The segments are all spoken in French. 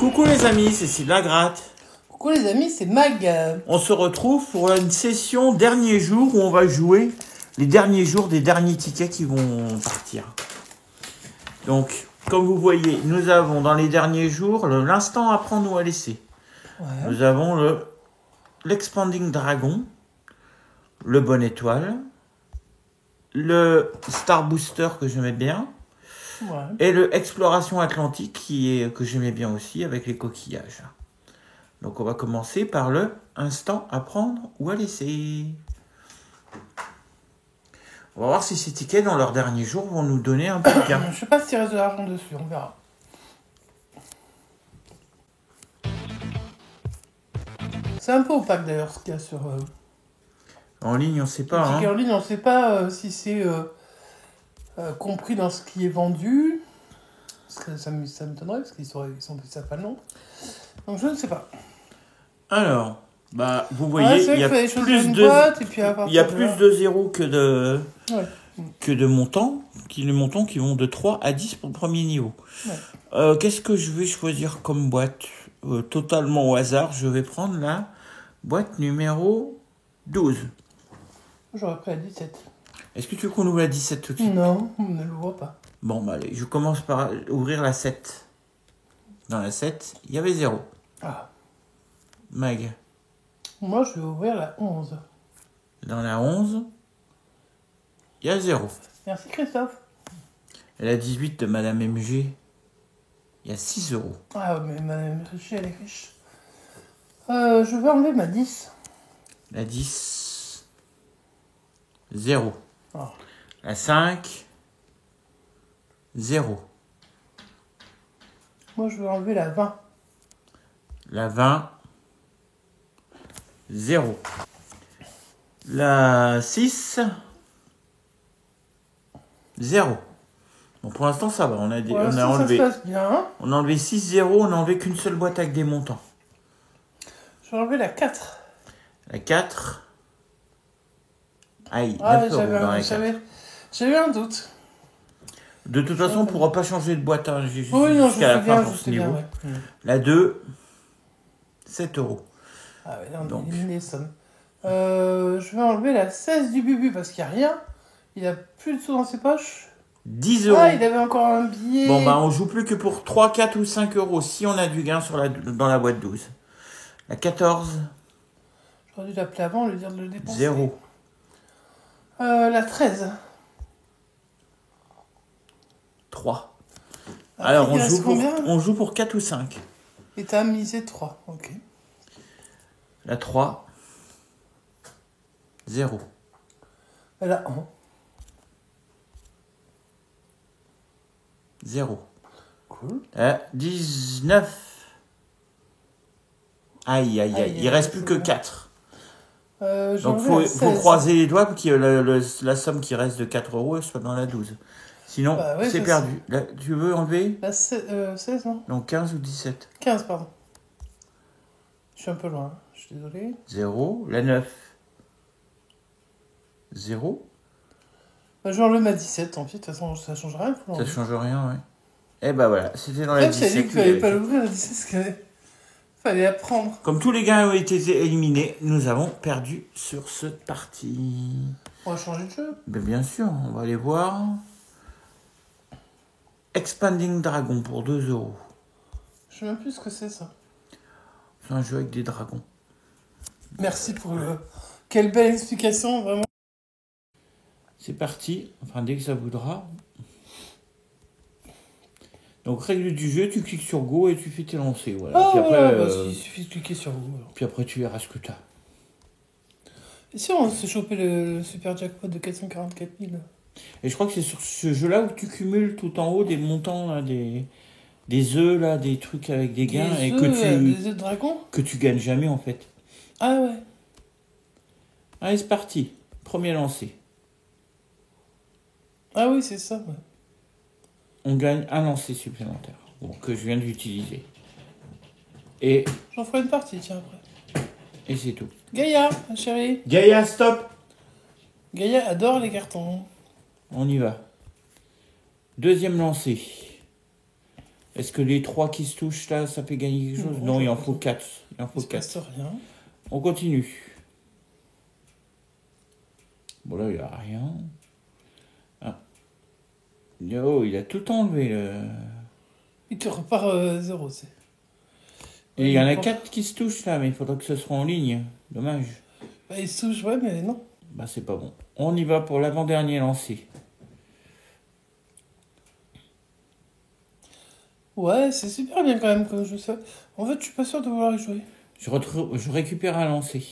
Coucou les amis, c'est Sylvain la Gratte. Coucou les amis, c'est Mag. On se retrouve pour une session dernier jour où on va jouer les derniers jours des derniers tickets qui vont partir. Donc, comme vous voyez, nous avons dans les derniers jours l'instant à prendre ou à laisser. Ouais. Nous avons l'Expanding Dragon, le Bonne Étoile, le Star Booster que j'aimais bien, Ouais. et le Exploration Atlantique que j'aimais bien aussi avec les coquillages. Donc on va commencer par le instant à prendre ou à laisser. On va voir si ces tickets dans leurs derniers jours vont nous donner un peu de gain. Je sais pas s'il reste de l'argent dessus, on verra. C'est un peu opaque d'ailleurs ce qu'il y a sur En ligne, on sait pas. le ticket Hein. en ligne. On sait pas si c'est compris dans ce qui est vendu. Parce que ça m'étonnerait parce qu'ils savent pas le nom. Donc je ne sais pas. Alors, bah, vous Ouais, voyez, c'est vrai il y a qu'il fallait choisir plus une de, boîte et puis à il y a partir de plus là- de zéros que Ouais. de montants. Les montants qui vont de 3 à 10 pour le premier niveau. Ouais. Qu'est-ce que je vais choisir comme boîte totalement au hasard, je vais prendre la boîte numéro 12. J'aurais pris à 17. Est-ce que tu veux qu'on ouvre la 17 tout de suite? Non, on ne l'ouvre pas. Bon, bah allez, je commence par ouvrir la 7. Dans la 7, il y avait 0. Ah. Mag. Moi, je vais ouvrir la 11. Dans la 11, il y a 0. Merci Christophe. Et la 18 de Madame MG, il y a 6 euros. Ah, mais Madame Richer, elle est riche. Je vais enlever ma 10. La 10, 0. Oh. La 5, 0. Moi, je vais enlever la 20. La 20, 0. La 6, 0. Bon, pour l'instant, ça va. On a enlevé. Ça se passe bien. On a enlevé 6 0, on a enlevé qu'une seule boîte avec des montants. Je vais enlever la 4. La 4. Aïe, Ah, 9 euros dans la 4. j'avais un doute. De toute façon, on ne pourra pas changer de boîte hein, Oui, non, je jusqu'à la sais fin bien, pour je ce sais bien, niveau. ouais. La 2, 7 euros. Ah ouais, là, on Donc. élimine les sommes. Je vais enlever la 16 du Bubu parce qu'il n'y a rien. Il a plus de sous dans ses poches. 10 euros. Ah, il avait encore un billet. Bon, bah, on joue plus que pour 3, 4 ou 5 euros si on a du gain dans la boîte 12. La 14, J'aurais dû l'appeler avant, lui dire de le dépenser. 0. La 13. 3. Après, Alors, il reste combien on joue pour 4 ou 5. Et t'as misé 3. Ok. La 3, 0. La 1. 0. Cool. La 19. Aïe, aïe, aïe. Il reste plus que 4. Donc, il faut croiser les doigts pour que la somme qui reste de 4 euros soit dans la 12. Sinon, Bah ouais, c'est perdu. Là, tu veux enlever? La 16, non? Donc 15 ou 17? 15, pardon. Je suis un peu loin, je suis désolé. 0. La 9. 0. Bah, je vais enlever ma 17, tant pis, de toute façon, ça change rien. Ça change rien, ouais. Et bah voilà, c'était dans la Même 17. si elle dit qu'il fallait pas l'ouvrir, la 17, parce qu'il fallait la prendre. Comme tous les gains ont été éliminés, nous avons perdu sur cette partie. On va changer de jeu. Mais bien sûr, on va aller voir. Expanding Dragon pour 2 euros. Je sais même plus ce que c'est, ça. C'est un jeu avec des dragons. Merci pour le... Quelle belle explication, vraiment. C'est parti, enfin dès que ça voudra. Donc règle du jeu, tu cliques sur Go et tu fais tes lancers. Voilà. Oh, Puis après, il suffit de cliquer sur vous. Alors. puis après tu verras ce que tu as. Et si on s'est chopé le super jackpot de 444 000? Et je crois que c'est sur ce jeu-là où tu cumules tout en haut des montants, là, des œufs, là, des trucs avec des gains Des et œufs, des œufs de dragon? que tu gagnes jamais en fait. Ah ouais. Allez, c'est parti. Premier lancé. Ah oui, c'est ça, ouais. On gagne un lancer supplémentaire. Bon, que je viens d'utiliser. Et J'en ferai une partie, tiens, après. c'est tout. Gaïa, ma chérie. Gaïa, stop! Gaïa adore les cartons. On y va. Deuxième lancé. Est-ce que les 3 qui se touchent là, ça fait gagner quelque chose? Non, il en faut 4. Il en faut 4. Rien. On continue. Bon là, il n'y a rien. Ah. Oh, il a tout enlevé. Il te repart 0, c'est. Et il y en a 4 qui se touchent là, mais il faudra que ce soit en ligne. Dommage. Bah, il se touche, ouais, mais non. Bah c'est pas bon. On y va pour l'avant-dernier lancé. Ouais, c'est super bien quand même comme jeu ça. En fait, je suis pas sûr de vouloir y jouer. Je récupère un lancé.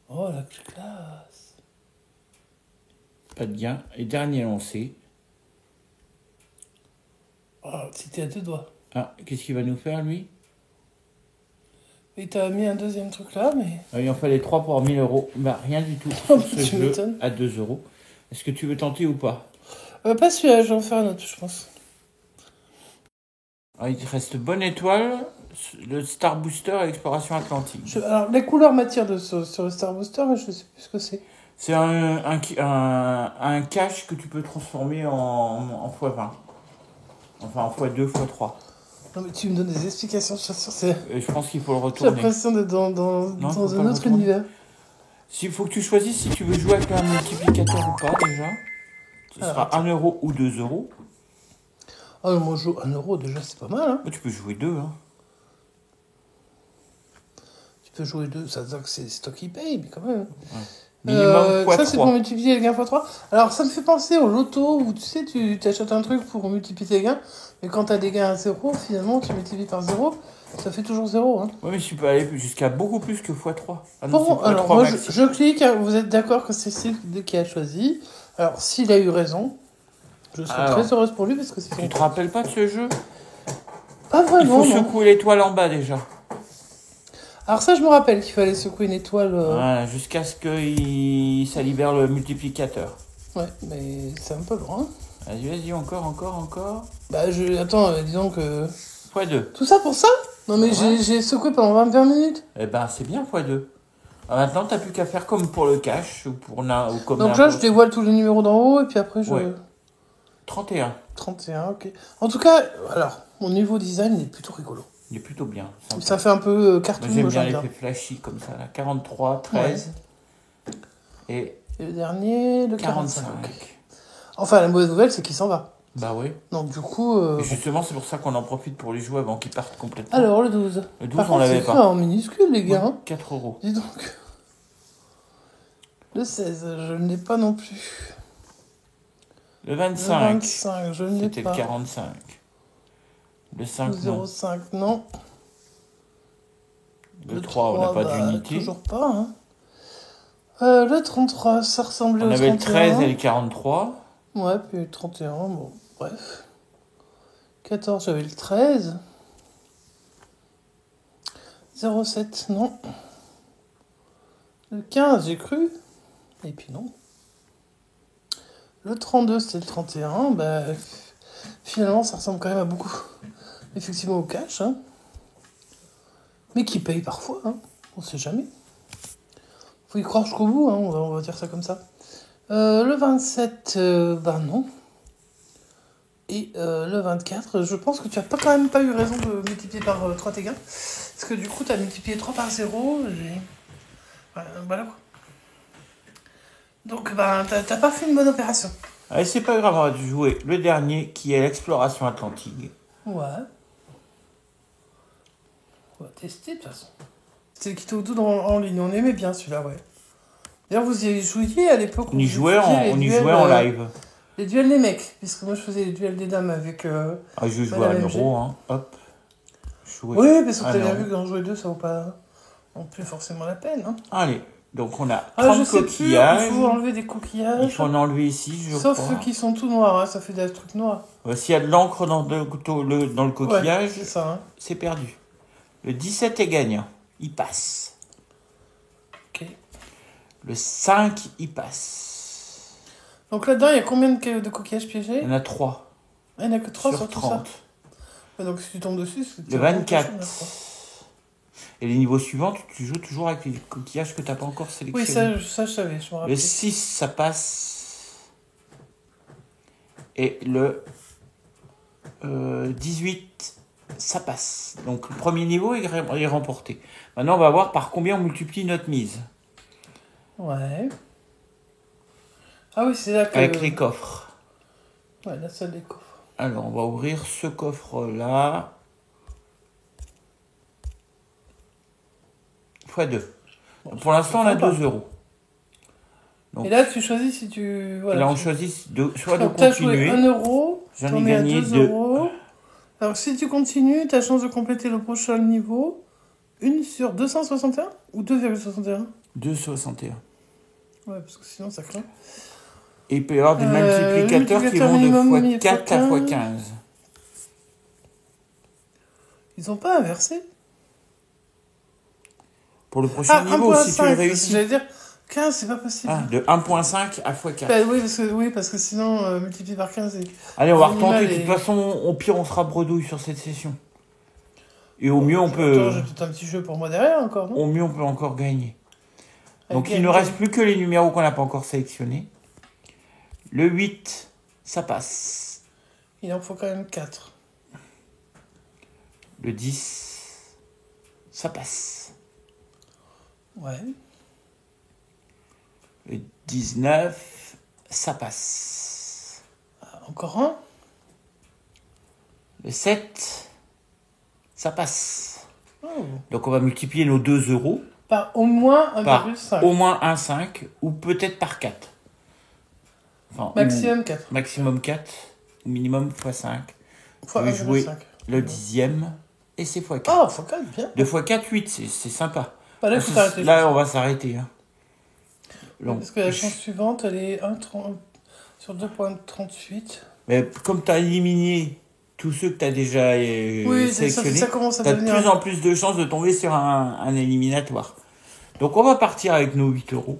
Oh la classe. Pas de gain. Et dernier lancé. Oh, c'était à 2 doigts. Ah, qu'est-ce qu'il va nous faire lui? Et t'as mis un deuxième truc là, mais. Ah, il en fallait 3 pour 1000 euros. Bah rien du tout. Tu Ce jeu m'étonnes. à 2 euros. Est-ce que tu veux tenter ou pas? Pas celui-là, je vais en faire un autre, je pense. Ah, il te reste bonne étoile, le Star Booster et l'exploration atlantique. Alors, les couleurs m'attirent sur le Star Booster, mais je sais plus ce que c'est. C'est un cache que tu peux transformer en x20. Enfin en x2, x3. Non, mais tu me donnes des explications, je suis sûr, c'est. Et je pense qu'il faut le J'ai retourner. l'impression d'être dans Non, faut pas un le autre retourner. univers. S'il faut que tu choisisses si tu veux jouer avec un multiplicateur ou pas déjà. Ce sera 1 euro ou 2 euros. Ah, moi je joue 1 euro déjà, c'est pas mal, hein. Tu peux jouer 2. Hein. Tu peux jouer 2, ça veut dire que c'est toi qui paye, mais quand même. Ouais. Minimum x3. Ça, c'est pour multiplier les gains x3. Alors, ça me fait penser au loto où tu sais, tu t'achètes un truc pour multiplier tes gains, mais quand t'as des gains à 0, finalement, tu multiplies par 0, ça fait toujours 0. Hein. Oui, mais tu peux aller jusqu'à beaucoup plus que x3. Ah non, Bon, c'est alors, x3 moi, maxi. je clique, vous êtes d'accord que c'est Cécile qui a choisi. Alors, s'il a eu raison, je serais très heureuse pour lui parce que c'est son. Tu te rappelles pas de ce jeu? Pas vraiment. Il faut secouer l'étoile en bas déjà. Alors, ça, je me rappelle qu'il fallait secouer une étoile. Voilà, jusqu'à ce que ça libère le multiplicateur. Ouais, mais c'est un peu loin. Vas-y, encore. Bah, attends, disons que. x2. Tout ça pour ça? Non, mais Ouais. j'ai secoué pendant 20 minutes. Eh ben, c'est bien x2. Maintenant, t'as plus qu'à faire comme pour le cash ou comme Donc là, je dévoile tous les numéros d'en haut et puis après, je. Ouais. 31. 31, ok. En tout cas, alors, mon niveau design est plutôt rigolo. Il est plutôt bien. Sympa. Ça fait un peu cartoon, Moi, j'aime moi, bien j'aime l'effet flashy comme ça. Là. 43, 13 et Et le dernier, le 45. 45. Ok. Enfin, la mauvaise nouvelle, c'est qu'il s'en va. Bah oui. Donc du coup... Et justement, c'est pour ça qu'on en profite pour les jouer avant qu'ils partent complètement. Alors, le 12. Le 12, Par on contre, l'avait c'est pas. écrit en minuscule, les gars. Hein. 4 euros. Dis donc. Le 16, je ne l'ai pas non plus. Le Le 25. 25, je ne l'ai C'était pas. le 45. Le 5, Le non. 05, non. Le 3, on n'a pas d'unité. Toujours pas, hein. Le 33, ça ressemblait au On 31. avait le 13 et le 43. Ouais, puis le 31, bon, bref. 14, j'avais le 13. 07, non. Le 15, j'ai cru. Et puis non. Le 32, c'était le 31. Bah, finalement, ça ressemble quand même à beaucoup. Effectivement, au cash. Hein. Mais qui paye parfois. Hein. On sait jamais. Faut y croire jusqu'au bout. Hein. On va dire ça comme ça. Le 27, bah non. Et le 24, je pense que tu n'as quand même pas eu raison de multiplier par 3 tes gains. Parce que du coup, tu as multiplié 3 par 0. Voilà quoi. Donc, bah, t'as pas fait une bonne opération. Allez, c'est pas grave, on va jouer le dernier qui est l'exploration atlantique. Ouais. On va tester de toute façon. C'était le Kito Doudou en ligne. On aimait bien celui-là, ouais. D'ailleurs, vous y jouiez à l'époque. On y jouait en live. Les duels des mecs. Puisque moi, je faisais les duels des dames avec. Ah, je jouais à l'euro, hein. Hop. Oui, parce que t'as bien non. vu que d'en jouer deux, ça vaut pas non plus forcément la peine. Hein. Allez, donc on a 30 coquillages. Il faut enlever des coquillages. Il faut en enlever ici, je Sauf crois. ceux qui sont tout noirs, hein, ça fait des trucs noirs. S'il y a de l'encre dans le coquillage, ouais, c'est ça. Hein. C'est perdu. Le 17 est gagnant. Il passe. Ok. Le 5, il passe. Donc là-dedans, il y a combien de coquillages piégés? Il y en a 3. Ah, il n'y en a que 3 sur 30. tout ça. Ouais, donc si tu tombes dessus, c'est Le 24. Et les niveaux suivants, tu joues toujours avec les coquillages que tu n'as pas encore sélectionnés. Oui, ça je savais, je me rappelle. Le 6, ça passe. Et le 18, ça passe. Donc le premier niveau est remporté. Maintenant, on va voir par combien on multiplie notre mise. Ouais. Ah oui, c'est là que... Avec les coffres. Ouais, la salle des coffres. Alors, on va ouvrir ce coffre-là. x2. Bon, pour l'instant, on a 2 euros. Donc, et là, tu choisis si tu... Voilà, là, on choisit soit de donc, t'as continuer. joué 1 euro, J'en t'en ai es à gagné 2 2. euros. Alors, si tu continues, t'as chance de compléter le prochain niveau. 1 sur 261 ou 2,61 2,61. Ouais, parce que sinon, ça craint. Et il peut y avoir des multiplicateurs qui vont minimum de x4 à x15. Ils ont pas inversé. Pour le prochain niveau, si tu le 1.5, réussis. j'allais dire 15, c'est pas possible. Ah, de 1.5 à x4. Bah, oui, parce que sinon, multiplié par 15... Allez, on va retenter. Animal De toute façon, au pire, on sera bredouille sur cette session. Et au mieux, on peut... Attends, j'ai peut-être un petit jeu pour moi derrière encore, non? Au mieux, on peut encore gagner. Donc, Avec il ne reste plus que les numéros qu'on n'a pas encore sélectionnés. Le 8, ça passe. Il en faut quand même 4. Le 10, ça passe. Ouais. Le 19, ça passe. Encore un. Le 7, ça passe. Oh. Donc, on va multiplier nos 2 euros Par au moins par 1,5. au moins 1,5 ou peut-être par 4. Enfin, Maximum 4. Maximum 4, ou minimum x5. Fois Je vais jouer 1,5. le 10e et c'est x4. Oh, faut quand même bien. 2 x 4, 8, c'est sympa. Bah, là, Là, faut t'arrêter. là, on va s'arrêter. Hein. Donc, Parce que la chance suivante, elle est 1,30 sur 2,38. mais comme tu as éliminé tous ceux que tu as déjà Oui, sélectionnés, ça commence à tu as de devenir... plus en plus de chances de tomber sur un éliminatoire. Donc on va partir avec nos 8 euros.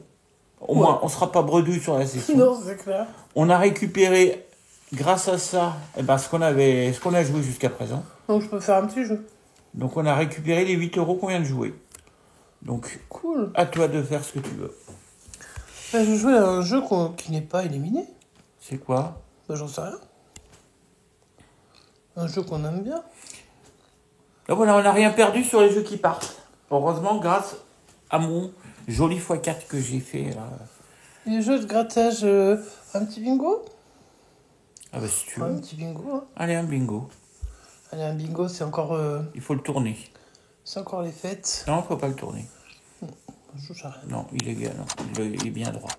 Au moins, on ne sera pas bredouille sur la session. Non, c'est clair. On a récupéré, grâce à ça, eh ben, ce qu'on a joué jusqu'à présent. Donc, je peux faire un petit jeu. Donc on a récupéré les 8 euros qu'on vient de jouer. Donc, Cool. à toi de faire ce que tu veux. Bah, je jouais à un jeu qui n'est pas éliminé. C'est quoi? Bah, j'en sais rien. Un jeu qu'on aime bien. Là, voilà, on n'a rien perdu sur les jeux qui partent. Heureusement, grâce à mon joli x4 que j'ai fait. Là. Les jeux de grattage, un petit bingo? Ah bah si tu veux. Un petit bingo, hein. Allez, un bingo. Allez, un bingo, c'est encore... Il faut le tourner. C'est encore les fêtes. Non, il ne faut pas le tourner. J'arrête. Non, il est bien, non. Il est bien droit.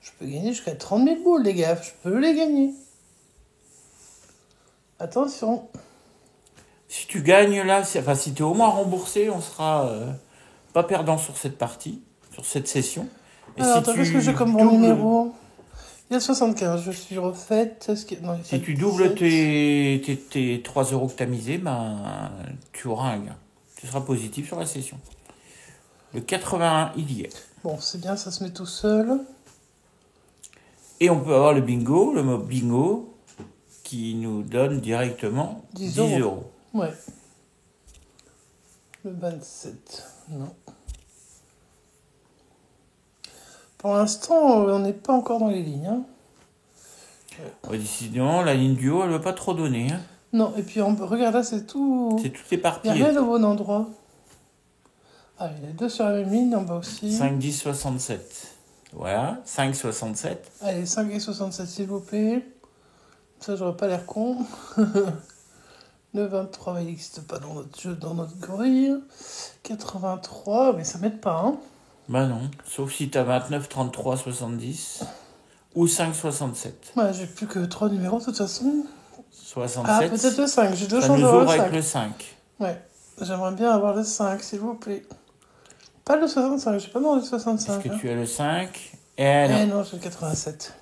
Je peux gagner jusqu'à 30 000 boules, les gars. Je peux les gagner. Attention. Si tu gagnes là, si tu es au moins remboursé, on sera pas perdant sur cette partie, sur cette session. Et Alors, si qu'est-ce que j'ai comme bon numéro? Il y a 75, je suis refaite. Non, si tu doubles tes 3 euros que tu as misés, ben, tu auras un gain. Tu seras positif sur la session. Le 81, il y est. Bon, c'est bien, ça se met tout seul. Et on peut avoir le bingo, le mot bingo, qui nous donne directement 10 euros. Ouais. Le 27, non. Pour l'instant, on n'est pas encore dans les lignes. Hein. Ouais, décidément, la ligne du haut, elle ne veut pas trop donner. Hein. Non, et puis regarde là, c'est tout... C'est tout éparpillé. Il n'y a rien au bon endroit. Ah, il y a deux sur la même ligne, en bas aussi. 5, 10, 67. Voilà, 5, 67. Allez, 5 et 67, s'il vous plaît. Ça, j'aurais pas l'air con. Le 23, il n'existe pas dans notre jeu, dans notre grille. 83, mais ça m'aide pas, hein. Bah non, sauf si t'as 29, 33, 70. Ou 5, 67. Ouais, j'ai plus que 3 numéros, de toute façon. 67. Ah, peut-être le 5, j'ai deux ça chances nous d'avoir ouvre le 5. avec le 5. Ouais, j'aimerais bien avoir le 5, s'il vous plaît. Pas le 65, j'ai pas demandé le 65. Est-ce que hein. tu as le 5? Eh non. Eh non, j'ai le 87.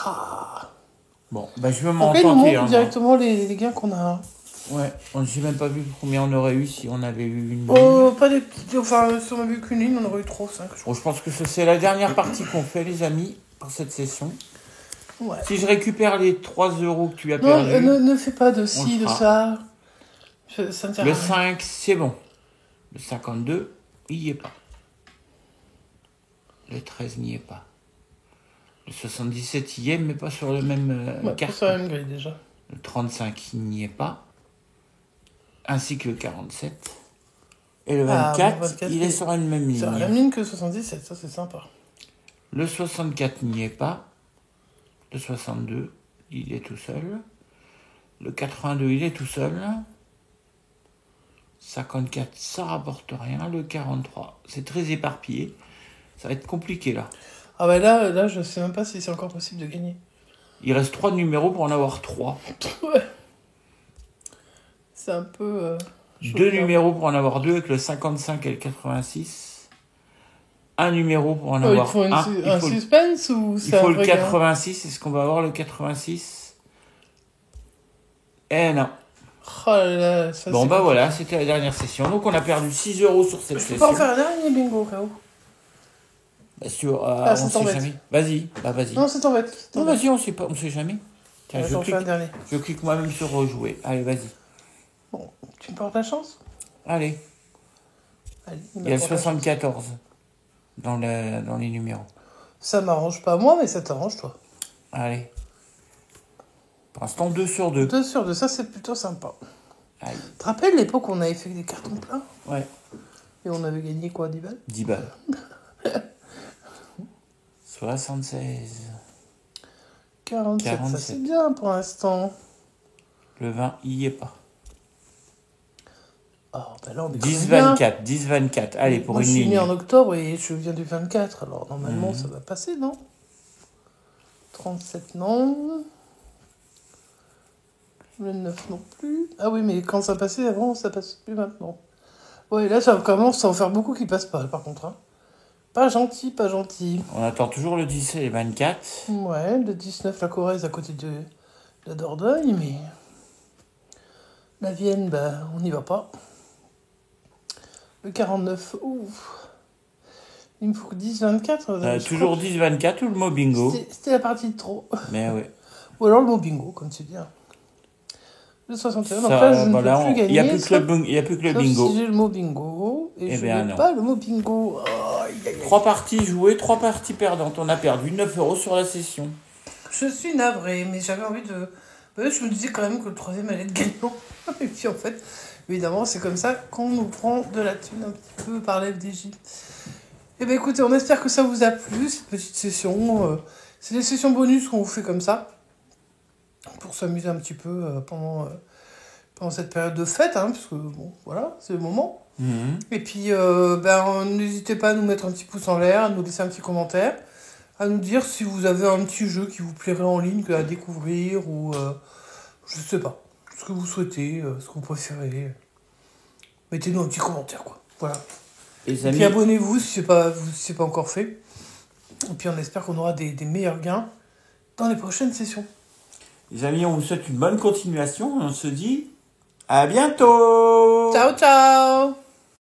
Ah. Bon, bah je veux m'en Après, il nous tenter. montre Hein, directement les gains qu'on a. ouais, j'ai même pas vu combien on aurait eu si on avait eu une. Oh, pas des petits. Enfin, si on avait vu qu'une ligne, on aurait eu 3 ou 5. Bon, je pense que c'est la dernière partie qu'on fait, les amis, pour cette session. Ouais. Si je récupère les 3 euros que tu as Non, perdus. ne fais pas de ci, de ça. Ça ne sert à Le rien. 5, c'est bon. Le 52, il n'y est pas. Le 13 n'y est pas. Le 77 y est, mais pas sur le même Ouais, carte. sur la même grille déjà. Le 35 il n'y est pas. Ainsi que le 47. Et le 24, 24, il est sur une même C'est la ligne. même ligne que le 77, ça c'est sympa. Le 64 n'y est pas. Le 62, il est tout seul. Le 82, il est tout seul. 54, ça rapporte rien. Le 43, c'est très éparpillé. Ça va être compliqué là. Ah bah là, je sais même pas si c'est encore possible de gagner. Il reste 3 numéros pour en avoir 3. Ouais. C'est un peu... 2 numéros pour en avoir 2 avec le 55 et le 86. Un numéro pour en il avoir faut un. un suspense ou Il c'est faut un le vrai gain 86. Est-ce qu'on va avoir le 86? Eh non. Oh là là, ça, Bon c'est bah compliqué. voilà, c'était la dernière session. Donc on a perdu 6 euros sur cette Je peux session. pas en faire un dernier bingo, au cas où. Bah, sur, Ah, on ça sait t'embête. jamais. Vas-y, bah vas-y. Non, c'est t'embête. Non, vas-y, on sait pas, on sait jamais. Tiens, Ouais, j'en fais un dernier. je clique moi-même sur rejouer. Allez, vas-y. Bon, tu me portes la chance? Allez. Allez, Il y a le 74 dans les numéros. Ça m'arrange pas moi, mais ça t'arrange toi. Allez. Pour l'instant, 2 sur 2. 2 sur 2, ça c'est plutôt sympa. Allez. Tu te rappelles l'époque où on avait fait des cartons pleins? Ouais. Et on avait gagné quoi, 10 balles? 10 balles. 76. 47, ça 47. c'est bien pour l'instant. Le 20, il y est pas. Oh, bah là on est 10, bien. 24. 10, 24. Allez, pour moi, une je suis né ligne. en octobre et je viens du 24, alors normalement ça va passer, non? 37, non. Le 9 non plus. Ah oui, mais quand ça passait avant, ça passe plus maintenant. Ouais, là ça commence à en faire beaucoup qui passent pas, par contre. Hein. Pas gentil, pas gentil. On attend toujours le 10 et le 24. Ouais, le 19, la Corrèze à côté de la Dordogne, mais la Vienne, bah, on n'y va pas. Le 49, ouf. Il me faut que 10, 24. Toujours 10, 24 ou le mot bingo. C'était la partie de trop. Mais ouais. Ou alors le mot bingo, comme tu dis. Hein. Le 61, donc Ça, là, je ne voilà, peux plus gagner. Il n'y a plus que le sauf bingo. si j'ai le mot bingo, et Eh je ben n'ai non. pas le mot bingo. Oh, aïe, aïe, aïe. 3 parties jouées, 3 parties perdantes. On a perdu 9 euros sur la session. Je suis navrée, mais j'avais envie de... Je me disais quand même que le troisième allait être gagnant. Et puis en fait, évidemment, c'est comme ça qu'on nous prend de la thune un petit peu par l'FDJ. Eh bien écoutez, on espère que ça vous a plu, cette petite session. C'est des sessions bonus qu'on vous fait comme ça, pour s'amuser un petit peu pendant cette période de fête, hein, parce que bon, voilà, c'est le moment. Et puis, n'hésitez pas à nous mettre un petit pouce en l'air, à nous laisser un petit commentaire, à nous dire si vous avez un petit jeu qui vous plairait en ligne à découvrir, ou je sais pas, ce que vous souhaitez, ce que vous préférez. Mettez-nous un petit commentaire, quoi. Voilà. Et puis abonnez-vous si c'est pas encore fait. Et puis on espère qu'on aura des meilleurs gains dans les prochaines sessions. Les amis, on vous souhaite une bonne continuation. On se dit à bientôt. Ciao, ciao!